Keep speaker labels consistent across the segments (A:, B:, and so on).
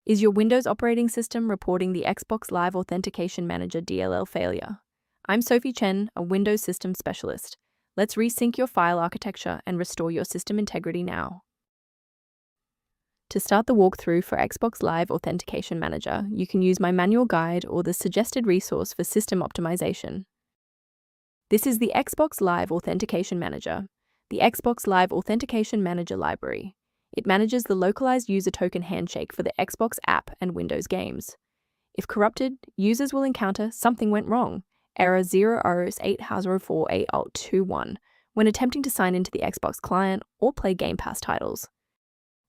A: Is your Windows operating system reporting the Xbox Live Authentication Manager DLL failure? I'm Sophie Chen, a Windows system specialist. Let's resync your file architecture and restore your system integrity now. To start the walkthrough for Xbox Live Authentication Manager, you can use my manual guide or the suggested resource for system optimization. This is the Xbox Live Authentication Manager, the Xbox Live Authentication Manager library. It manages the localized user token handshake for the Xbox app and Windows games. If corrupted, users will encounter "something went wrong" error 0RS8048Alt21 when attempting to sign into the Xbox client or play Game Pass titles.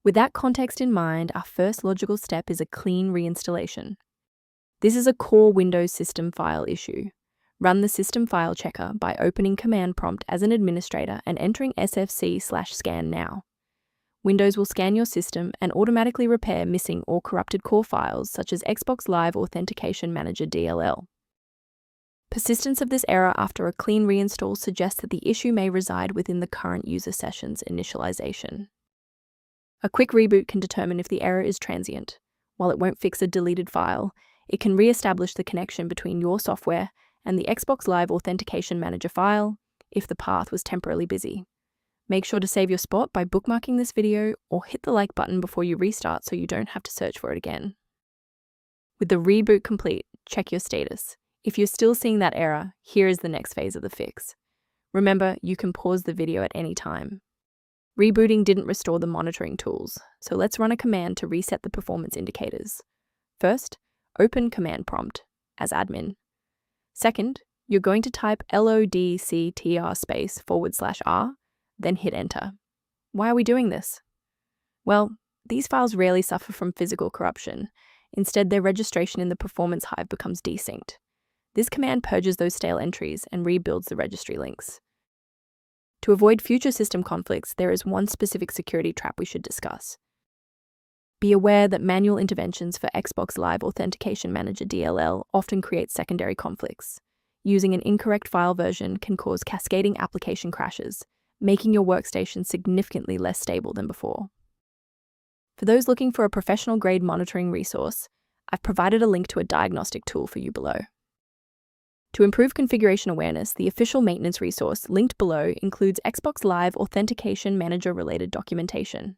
A: With that context in mind, our first logical step is a clean reinstallation. This is a core Windows system file issue. Run the system file checker by opening Command Prompt as an administrator and entering sfc/scan now. Windows will scan your system and automatically repair missing or corrupted core files such as Xbox Live Authentication Manager DLL. Persistence of this error after a clean reinstall suggests that the issue may reside within the current user session's initialization. A quick reboot can determine if the error is transient. While it won't fix a deleted file, it can re-establish the connection between your software and the Xbox Live Authentication Manager file if the path was temporarily busy. Make sure to save your spot by bookmarking this video or hit the like button before you restart so you don't have to search for it again. With the reboot complete, check your status. If you're still seeing that error, here is the next phase of the fix. Remember, you can pause the video at any time. Rebooting didn't restore the monitoring tools, so let's run a command to reset the performance indicators. First, open Command Prompt as admin. Second, you're going to type locktr/r, then hit enter. Why are we doing this? Well, these files rarely suffer from physical corruption. Instead, their registration in the performance hive becomes desynced. This command purges those stale entries and rebuilds the registry links. To avoid future system conflicts, there is one specific security trap we should discuss. Be aware that manual interventions for Xbox Live Authentication Manager DLL often create secondary conflicts. Using an incorrect file version can cause cascading application crashes, making your workstation significantly less stable than before. For those looking for a professional-grade monitoring resource, I've provided a link to a diagnostic tool for you below. To improve configuration awareness, the official maintenance resource linked below includes Xbox Live Authentication Manager-related documentation.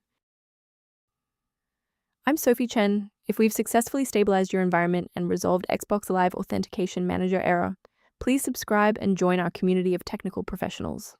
A: I'm Sophie Chen. If we've successfully stabilized your environment and resolved Xbox Live Authentication Manager error, please subscribe and join our community of technical professionals.